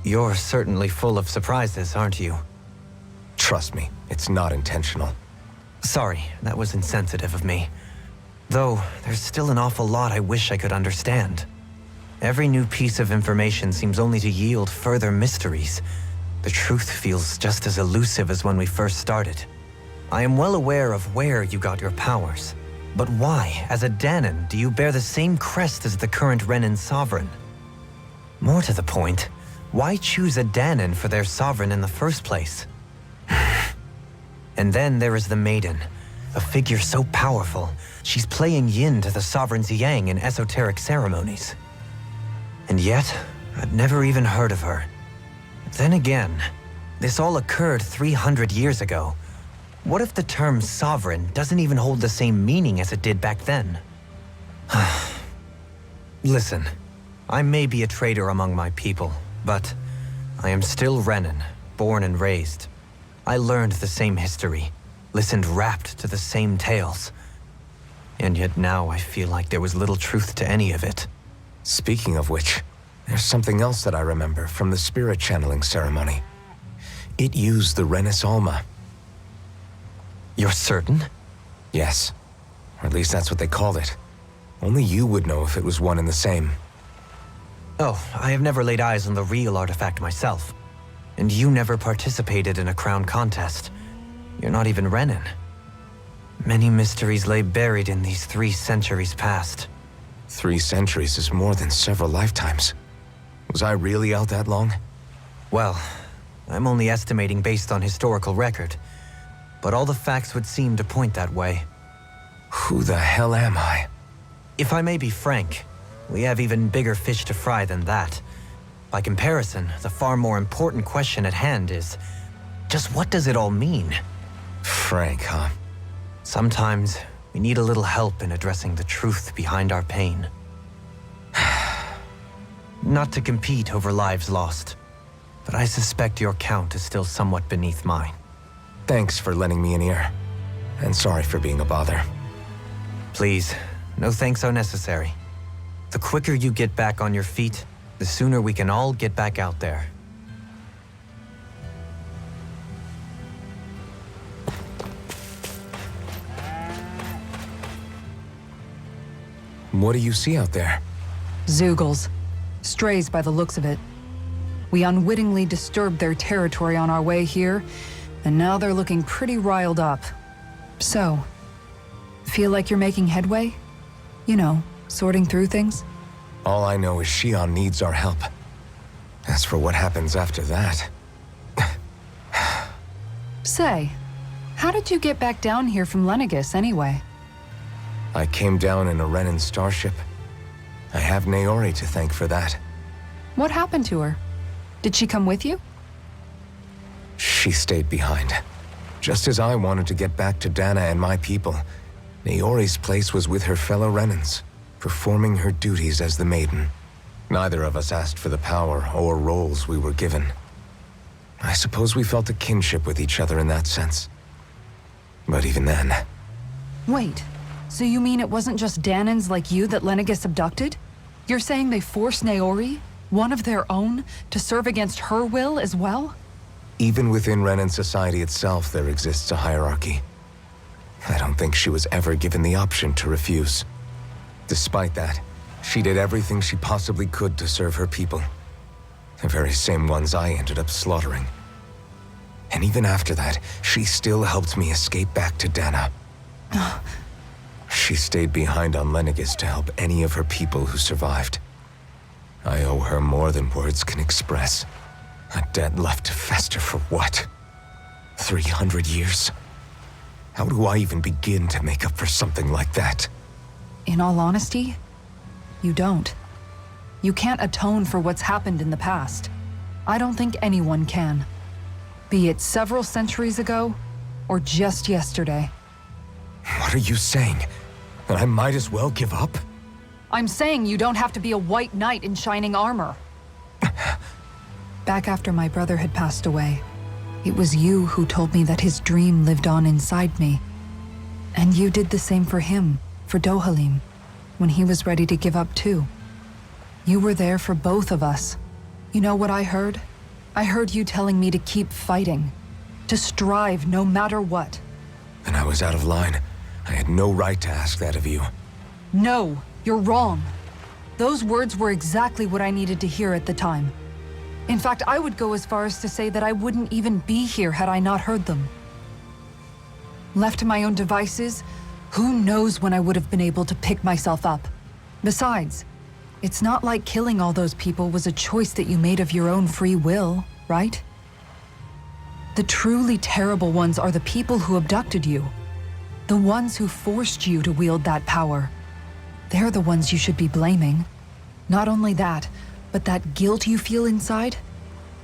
You're certainly full of surprises, aren't you? Trust me, it's not intentional. Sorry, that was insensitive of me. Though, there's still an awful lot I wish I could understand. Every new piece of information seems only to yield further mysteries. The truth feels just as elusive as when we first started. I am well aware of where you got your powers. But why, as a Dahnan, do you bear the same crest as the current Renan sovereign? More to the point, why choose a Dahnan for their sovereign in the first place? And then there is the Maiden, a figure so powerful, she's playing yin to the sovereign's yang in esoteric ceremonies. And yet, I've never even heard of her. Then again, this all occurred 300 years ago. What if the term sovereign doesn't even hold the same meaning as it did back then? Listen, I may be a traitor among my people, but I am still Renan, born and raised. I learned the same history, listened rapt to the same tales. And yet now I feel like there was little truth to any of it. Speaking of which, there's something else that I remember from the spirit channeling ceremony. It used the Renis Alma. You're certain? Yes. Or at least that's what they called it. Only you would know if it was one and the same. Oh, I have never laid eyes on the real artifact myself. And you never participated in a crown contest. You're not even Renan. Many mysteries lay buried in these 3 centuries past. 3 centuries is more than several lifetimes. Was I really out that long? Well, I'm only estimating based on historical record. But all the facts would seem to point that way. Who the hell am I? If I may be frank, we have even bigger fish to fry than that. By comparison, the far more important question at hand is, just what does it all mean? Frank, huh? Sometimes, we need a little help in addressing the truth behind our pain. Not to compete over lives lost, but I suspect your count is still somewhat beneath mine. Thanks for lending me an ear. And sorry for being a bother. Please, no thanks are necessary. The quicker you get back on your feet, the sooner we can all get back out there. What do you see out there? Zeugles. Strays by the looks of it. We unwittingly disturbed their territory on our way here, and now they're looking pretty riled up. So, feel like you're making headway? You know, sorting through things? All I know is Shionne needs our help. As for what happens after that... Say, how did you get back down here from Lenegis anyway? I came down in a Renan starship. I have Naori to thank for that. What happened to her? Did she come with you? She stayed behind. Just as I wanted to get back to Dahna and my people, Naori's place was with her fellow Renans, performing her duties as the Maiden. Neither of us asked for the power or roles we were given. I suppose we felt a kinship with each other in that sense. But even then... Wait, so you mean it wasn't just Dahnans like you that Lenegis abducted? You're saying they forced Naori, one of their own, to serve against her will as well? Even within Renan society itself, there exists a hierarchy. I don't think she was ever given the option to refuse. Despite that, she did everything she possibly could to serve her people. The very same ones I ended up slaughtering. And even after that, she still helped me escape back to Dahna. She stayed behind on Lenegis to help any of her people who survived. I owe her more than words can express. A debt left to fester for what? 300 years? How do I even begin to make up for something like that? In all honesty, you don't. You can't atone for what's happened in the past. I don't think anyone can. Be it several centuries ago, or just yesterday. What are you saying? That I might as well give up? I'm saying you don't have to be a white knight in shining armor. Back after my brother had passed away, it was you who told me that his dream lived on inside me. And you did the same for him, for Dohalim, when he was ready to give up too. You were there for both of us. You know what I heard? I heard you telling me to keep fighting. To strive no matter what. And I was out of line. I had no right to ask that of you. No, you're wrong. Those words were exactly what I needed to hear at the time. In fact, I would go as far as to say that I wouldn't even be here had I not heard them. Left to my own devices, who knows when I would have been able to pick myself up. Besides, it's not like killing all those people was a choice that you made of your own free will, right? The truly terrible ones are the people who abducted you. The ones who forced you to wield that power. They're the ones you should be blaming. Not only that, but that guilt you feel inside,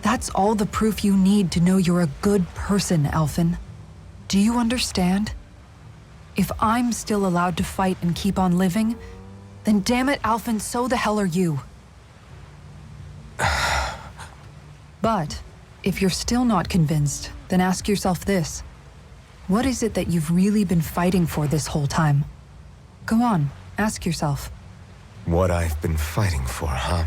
that's all the proof you need to know you're a good person, Alphen. Do you understand? If I'm still allowed to fight and keep on living, then damn it, Alphen, so the hell are you. But if you're still not convinced, then ask yourself this. What is it that you've really been fighting for this whole time? Go on, ask yourself. What I've been fighting for, huh?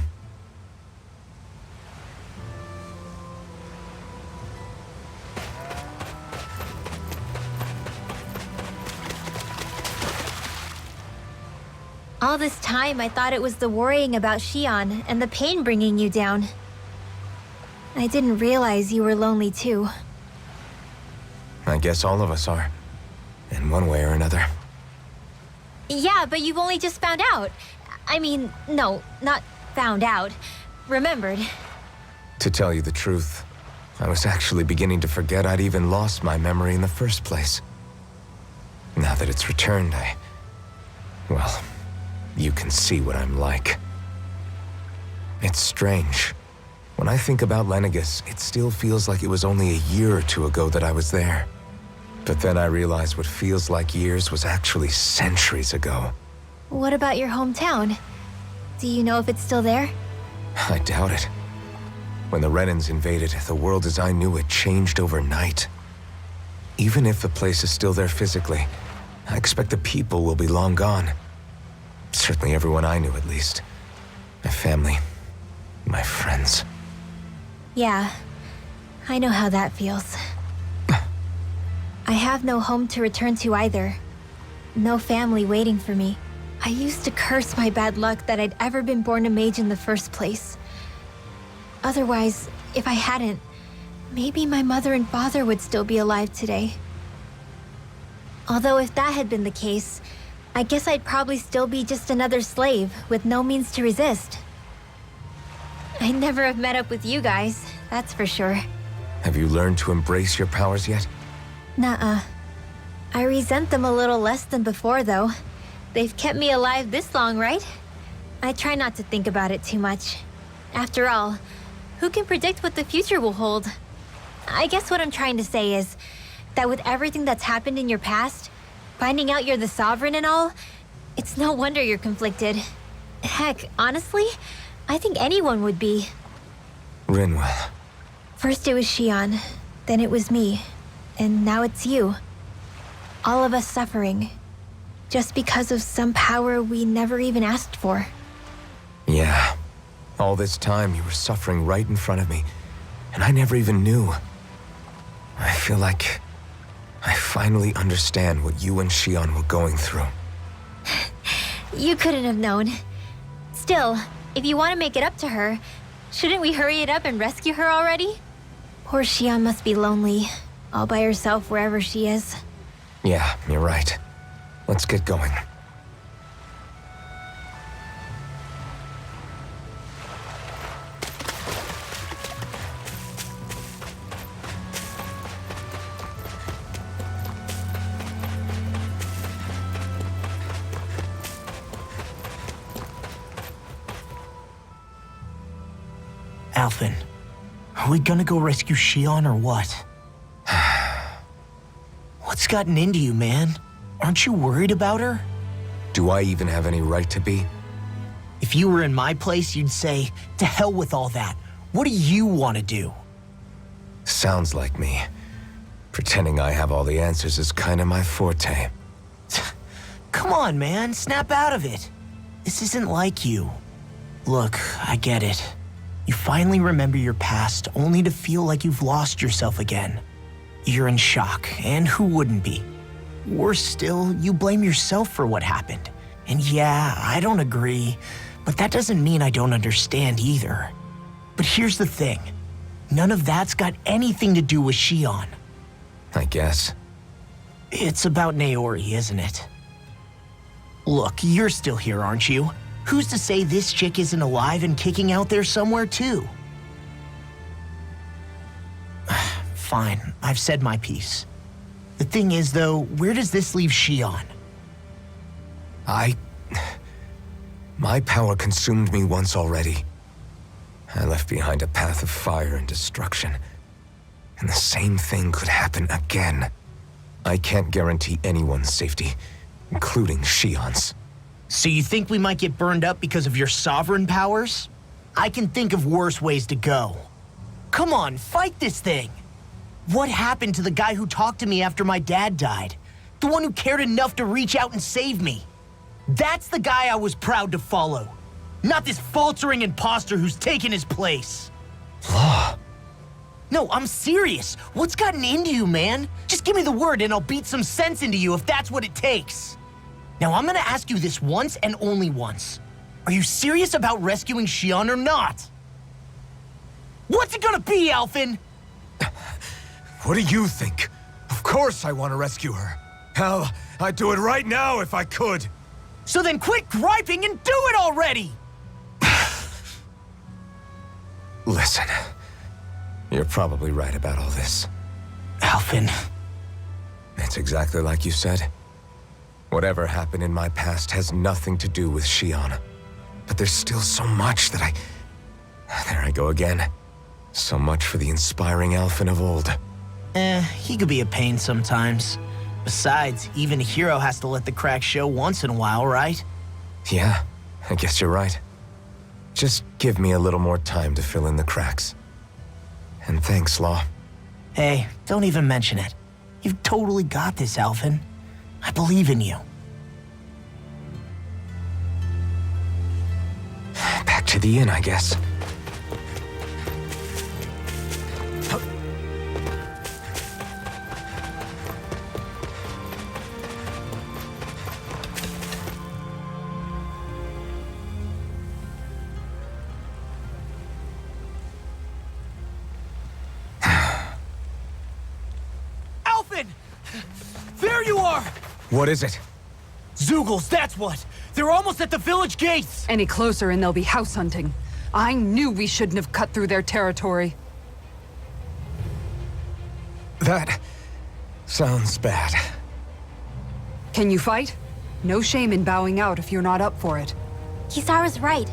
All this time, I thought it was the worrying about Shionne and the pain bringing you down. I didn't realize you were lonely too. I guess all of us are. In one way or another. Yeah, but you've only just found out. I mean, no, not found out. Remembered. To tell you the truth, I was actually beginning to forget I'd even lost my memory in the first place. Now that it's returned, well, you can see what I'm like. It's strange. When I think about Lenegis, it still feels like it was only a year or two ago that I was there. But then I realized what feels like years was actually centuries ago. What about your hometown? Do you know if it's still there? I doubt it. When the Renans invaded, the world as I knew it changed overnight. Even if the place is still there physically, I expect the people will be long gone. Certainly everyone I knew, at least. My family, my friends. Yeah, I know how that feels. I have no home to return to either. No family waiting for me. I used to curse my bad luck that I'd ever been born a mage in the first place. Otherwise, if I hadn't, maybe my mother and father would still be alive today. Although if that had been the case, I guess I'd probably still be just another slave with no means to resist. I'd never have met up with you guys, that's for sure. Have you learned to embrace your powers yet? Nuh-uh. I resent them a little less than before, though. They've kept me alive this long, right? I try not to think about it too much. After all, who can predict what the future will hold? I guess what I'm trying to say is that with everything that's happened in your past, finding out you're the Sovereign and all, it's no wonder you're conflicted. Heck, honestly, I think anyone would be. Rinwell. First it was Shionne, then it was me, and now it's you. All of us suffering, just because of some power we never even asked for. Yeah. All this time you were suffering right in front of me, and I never even knew. I feel like I finally understand what you and Shionne were going through. You couldn't have known. Still, if you want to make it up to her, shouldn't we hurry it up and rescue her already? Poor Shionne must be lonely, all by herself wherever she is. Yeah, you're right. Let's get going. Alphen, are we gonna go rescue Shionne or what? What's gotten into you, man? Aren't you worried about her? Do I even have any right to be? If you were in my place, you'd say, to hell with all that. What do you want to do? Sounds like me. Pretending I have all the answers is kind of my forte. Come on, man, snap out of it. This isn't like you. Look, I get it. You finally remember your past, only to feel like you've lost yourself again. You're in shock, and who wouldn't be? Worse still, you blame yourself for what happened. And yeah, I don't agree, but that doesn't mean I don't understand either. But here's the thing. None of that's got anything to do with Shionne. I guess. It's about Naori, isn't it? Look, you're still here, aren't you? Who's to say this chick isn't alive and kicking out there somewhere too? Fine, I've said my piece. The thing is, though, where does this leave Shionne? My power consumed me once already. I left behind a path of fire and destruction. And the same thing could happen again. I can't guarantee anyone's safety, including Shionne's. So you think we might get burned up because of your sovereign powers? I can think of worse ways to go. Come on, fight this thing! What happened to the guy who talked to me after my dad died? The one who cared enough to reach out and save me? That's the guy I was proud to follow. Not this faltering imposter who's taken his place. Law. No, I'm serious. What's gotten into you, man? Just give me the word and I'll beat some sense into you if that's what it takes. Now, I'm gonna ask you this once and only once. Are you serious about rescuing Shionne or not? What's it gonna be, Alphen? What do you think? Of course I want to rescue her. Hell, I'd do it right now if I could. So then quit griping and do it already! Listen, you're probably right about all this. Alphen. It's exactly like you said. Whatever happened in my past has nothing to do with Shionne. But there's still so much that There I go again. So much for the inspiring Alphen of old. He could be a pain sometimes. Besides, even a hero has to let the cracks show once in a while, right? Yeah, I guess you're right. Just give me a little more time to fill in the cracks. And thanks, Law. Hey, don't even mention it. You've totally got this, Alphen. I believe in you. Back to the inn, I guess. There you are! What is it? Zeugles, that's what! They're almost at the village gates! Any closer and they'll be house hunting. I knew we shouldn't have cut through their territory. That sounds bad. Can you fight? No shame in bowing out if you're not up for it. Kisara's right.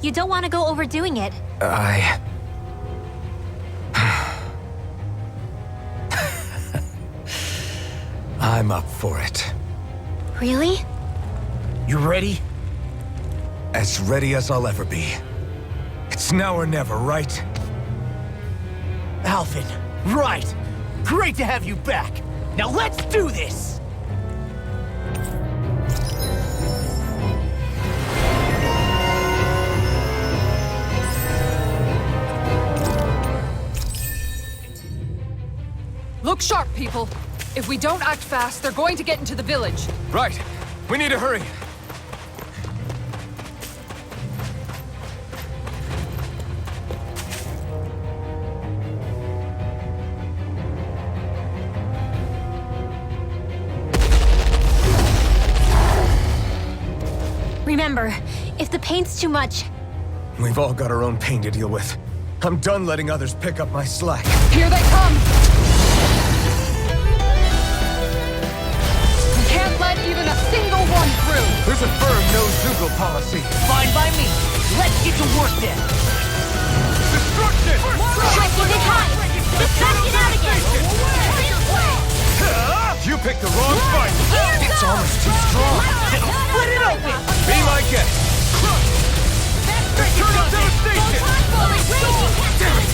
You don't want to go overdoing it. I'm up for it. Really? You ready? As ready as I'll ever be. It's now or never, right? Alphen, right! Great to have you back! Now let's do this! Look sharp, people. If we don't act fast, they're going to get into the village. Right. We need to hurry. Remember, if the paint's too much... We've all got our own pain to deal with. I'm done letting others pick up my slack. Here they come! We can't let even a single one through! There's a firm no-Zeugle policy. Fine by me. Let's get to work then. Destruction! Striking it high! Just back it out again! You picked the wrong fight. It's almost too strong. Split it open! Be my guest. Eternal devastation! Damn it!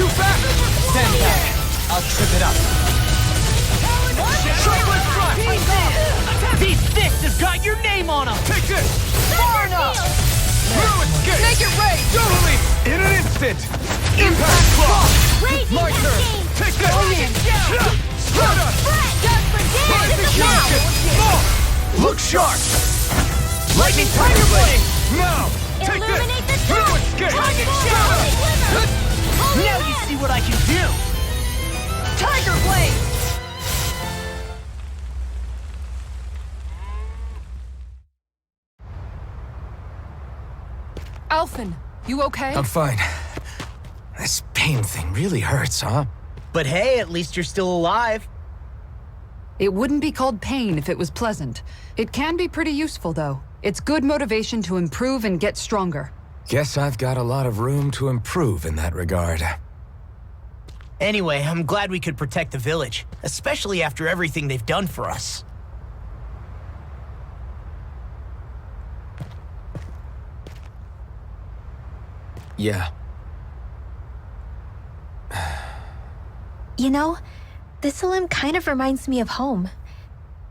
Too fast! Stand back. I'll trip it up. Chocolate strike! These fists have got your name on them! Take this! Far enough! there. Make it rain! Dohalim! In an instant! Impact Claw! Raging My turn! Hurricane! Take that! Fred! Just for dance! Now! Look sharp! Lightning Tiger Blade! Now! Take this! Illuminate the No dark! escape! Now you see what I can do! Tiger Blade! Alphen, you okay? I'm fine. This pain thing really hurts, huh? But hey, at least you're still alive. It wouldn't be called pain if it was pleasant. It can be pretty useful, though. It's good motivation to improve and get stronger. Guess I've got a lot of room to improve in that regard. Anyway, I'm glad we could protect the village, especially after everything they've done for us. Yeah. You know, Thistlym kind of reminds me of home.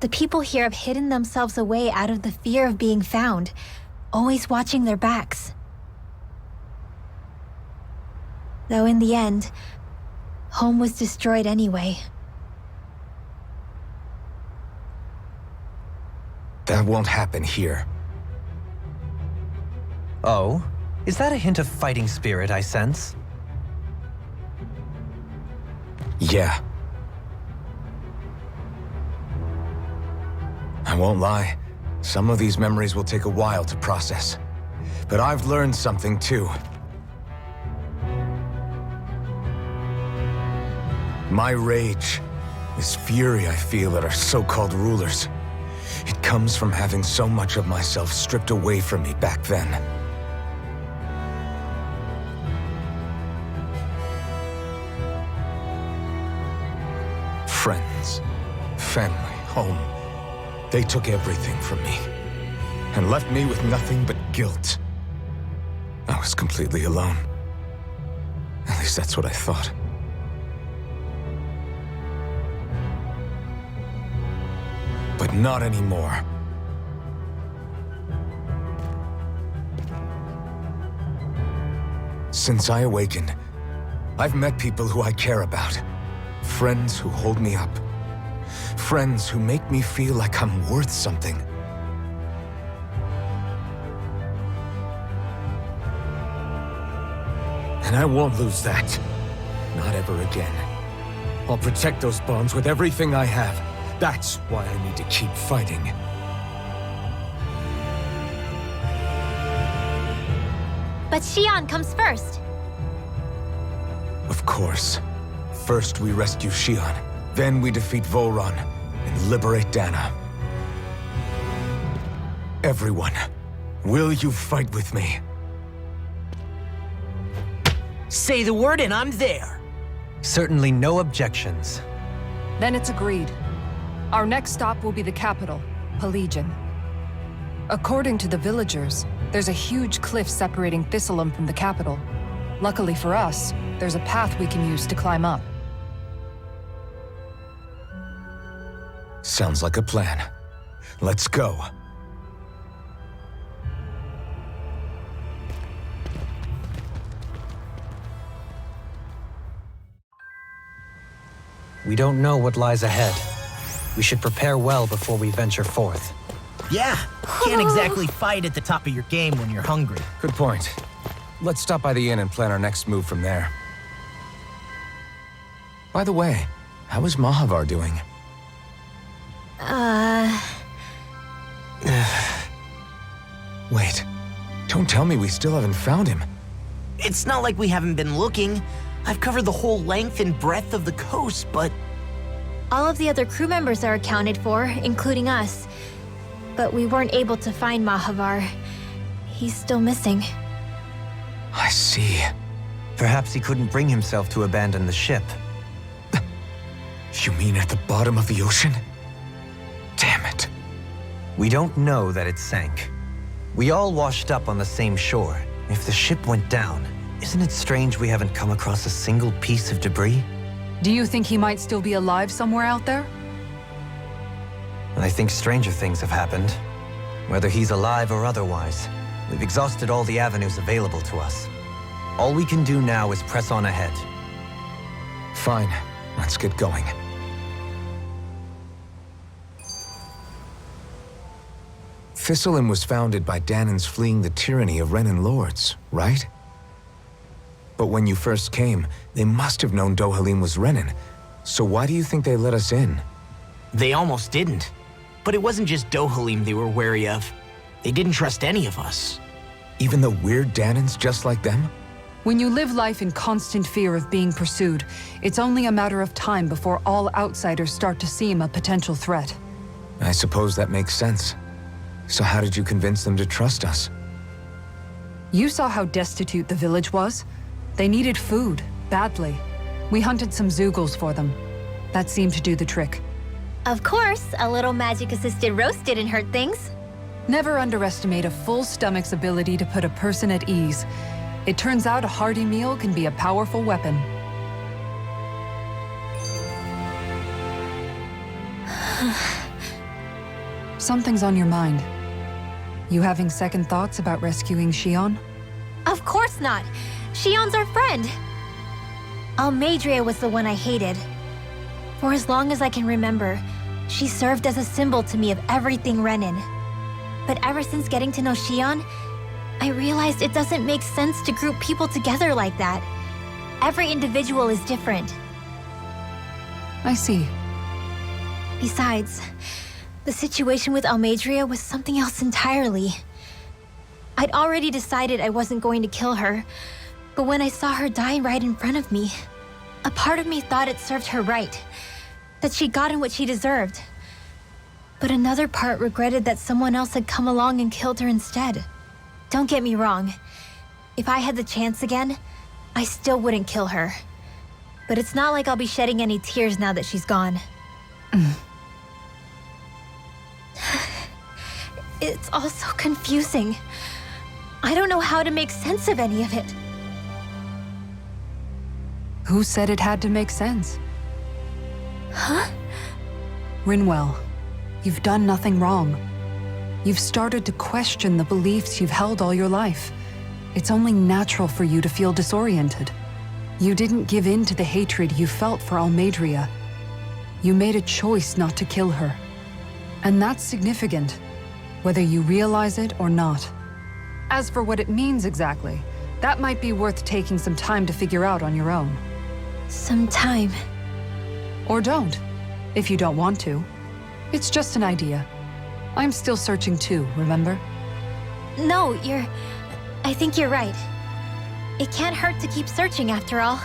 The people here have hidden themselves away out of the fear of being found, always watching their backs. Though in the end, home was destroyed anyway. That won't happen here. Oh? Is that a hint of fighting spirit I sense? Yeah. I won't lie. Some of these memories will take a while to process. But I've learned something too. My rage, this fury I feel at our so-called rulers, it comes from having so much of myself stripped away from me back then. Friends, family, home. They took everything from me and left me with nothing but guilt. I was completely alone. At least that's what I thought. But not anymore. Since I awakened, I've met people who I care about. Friends who hold me up. Friends who make me feel like I'm worth something. And I won't lose that. Not ever again. I'll protect those bonds with everything I have. That's why I need to keep fighting. But Shionne comes first. Of course. First we rescue Shionne, then we defeat Voron and liberate Dahna. Everyone, will you fight with me? Say the word and I'm there. Certainly no objections. Then it's agreed. Our next stop will be the capital, Pelegion. According to the villagers, there's a huge cliff separating Thistlym from the capital. Luckily for us, there's a path we can use to climb up. Sounds like a plan. Let's go. We don't know what lies ahead. We should prepare well before we venture forth. Yeah, can't exactly fight at the top of your game when you're hungry. Good point. Let's stop by the inn and plan our next move from there. By the way, how is Mahavar doing? Wait, don't tell me we still haven't found him. It's not like we haven't been looking. I've covered the whole length and breadth of the coast, but... All of the other crew members are accounted for, including us. But we weren't able to find Mahavar. He's still missing. I see. Perhaps he couldn't bring himself to abandon the ship. You mean at the bottom of the ocean? Damn it. We don't know that it sank. We all washed up on the same shore. If the ship went down, isn't it strange we haven't come across a single piece of debris? Do you think he might still be alive somewhere out there? I think stranger things have happened. Whether he's alive or otherwise, We've exhausted all the avenues available to us. All we can do now is press on ahead. Fine, let's get going. Thistlym was founded by Dahnans fleeing the tyranny of Renan lords, right? But when you first came, they must have known Dohalim was Renan. So why do you think they let us in? They almost didn't. But it wasn't just Dohalim they were wary of. They didn't trust any of us. Even the weird Dahnans just like them? When you live life in constant fear of being pursued, it's only a matter of time before all outsiders start to seem a potential threat. I suppose that makes sense. So how did you convince them to trust us? You saw how destitute the village was. They needed food, badly. We hunted some Zeugles for them. That seemed to do the trick. Of course, a little magic-assisted roast didn't hurt things. Never underestimate a full stomach's ability to put a person at ease. It turns out a hearty meal can be a powerful weapon. Something's on your mind. You having second thoughts about rescuing Shionne? Of course not. Shionne's our friend. Almadria was the one I hated. For as long as I can remember, she served as a symbol to me of everything Renan. But ever since getting to know Shionne, I realized it doesn't make sense to group people together like that. Every individual is different. I see. Besides, the situation with Almadria was something else entirely. I'd already decided I wasn't going to kill her, but when I saw her die right in front of me, a part of me thought it served her right, that she'd gotten what she deserved. But another part regretted that someone else had come along and killed her instead. Don't get me wrong. If I had the chance again, I still wouldn't kill her. But it's not like I'll be shedding any tears now that she's gone. It's all so confusing. I don't know how to make sense of any of it. Who said it had to make sense? Huh? Rinwell, you've done nothing wrong. You've started to question the beliefs you've held all your life. It's only natural for you to feel disoriented. You didn't give in to the hatred you felt for Almadria. You made a choice not to kill her. And that's significant, whether you realize it or not. As for what it means exactly, that might be worth taking some time to figure out on your own. Some time. Or don't, if you don't want to. It's just an idea. I'm still searching too, remember? No, I think you're right. It can't hurt to keep searching after all.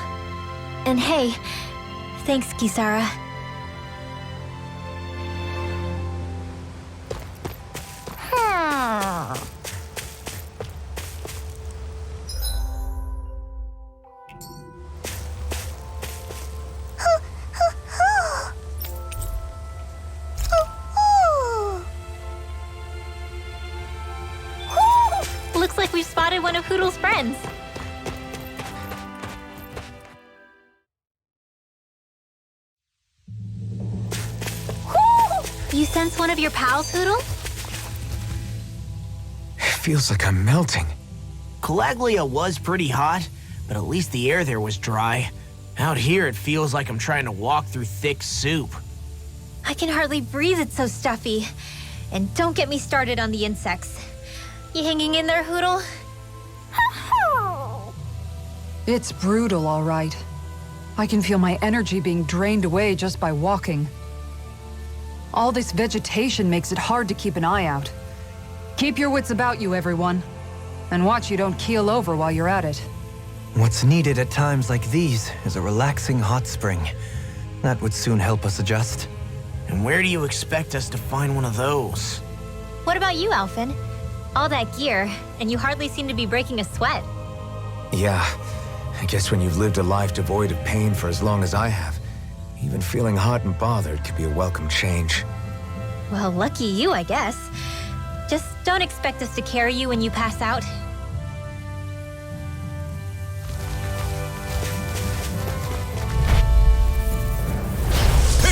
And hey, thanks, Kisara. Looks like we've spotted one of Hoodle's friends. You sense one of your pals, Hoodle? It feels like I'm melting. Calaglia was pretty hot, but at least the air there was dry. Out here, it feels like I'm trying to walk through thick soup. I can hardly breathe, it's so stuffy. And don't get me started on the insects. You hanging in there, Hoodle? It's brutal, all right. I can feel my energy being drained away just by walking. All this vegetation makes it hard to keep an eye out. Keep your wits about you, everyone. And watch you don't keel over while you're at it. What's needed at times like these is a relaxing hot spring. That would soon help us adjust. And where do you expect us to find one of those? What about you, Alphen? All that gear, and you hardly seem to be breaking a sweat. Yeah, I guess when you've lived a life devoid of pain for as long as I have, even feeling hot and bothered could be a welcome change. Well, lucky you, I guess. Just don't expect us to carry you when you pass out.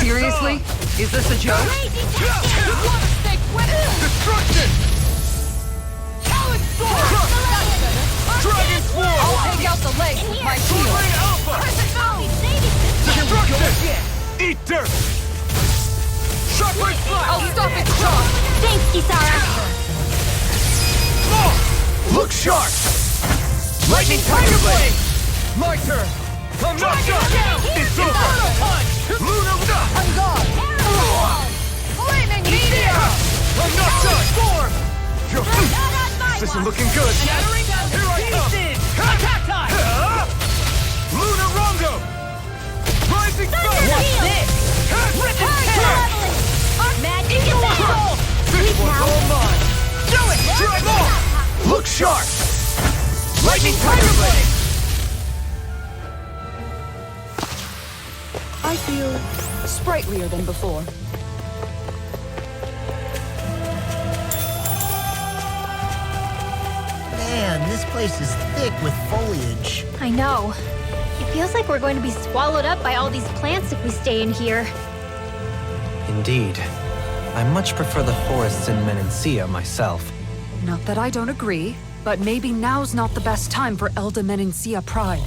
Seriously? Is this a joke? Destruction! Talon Sword! Dragon Swarm! I'll take out the legs with my shield. Alpha! Destruction! Eat dirt! Sharply flash! I'll stop its charge. Thanks, Kisara. Look sharp! Lightning Tiger Blade! My turn! I'm not done! It's over! Lunar On guard. Flaming meteor. I'm not done! Storm! This isn't looking good! Here I come! Attack time! Lunar Rondo! Rising Sun! What's this? Magic Missile. This one's all mine! Do it! Drive on! Look sharp! Lightning Tiger Blade! I feel sprightlier than before. Man, this place is thick with foliage. I know. It feels like we're going to be swallowed up by all these plants if we stay in here. Indeed. I much prefer the forests in Menancia myself. Not that I don't agree, but maybe now's not the best time for Elda Menancia Pride.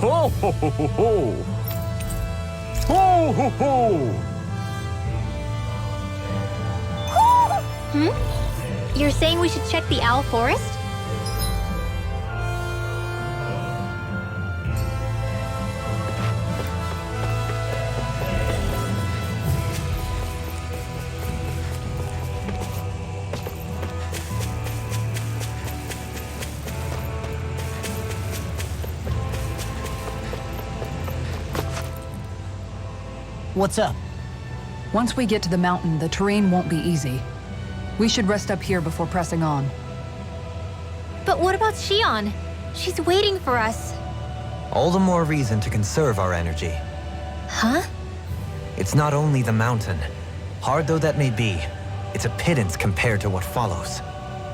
Ho ho ho ho ho! Ho ho ho! You're saying we should check the owl forest? What's up? Once we get to the mountain, the terrain won't be easy. We should rest up here before pressing on. But what about Shionne? She's waiting for us. All the more reason to conserve our energy. Huh? It's not only the mountain. Hard though that may be, it's a pittance compared to what follows.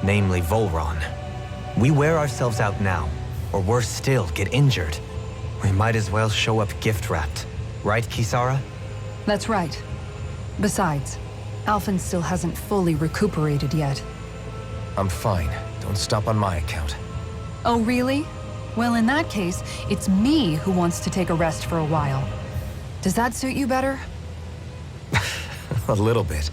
Namely Volron. We wear ourselves out now, or worse still, get injured. We might as well show up gift-wrapped. Right, Kisara? That's right. Besides, Alphen still hasn't fully recuperated yet. I'm fine. Don't stop on my account. Oh, really? Well, in that case, it's me who wants to take a rest for a while. Does that suit you better? A little bit.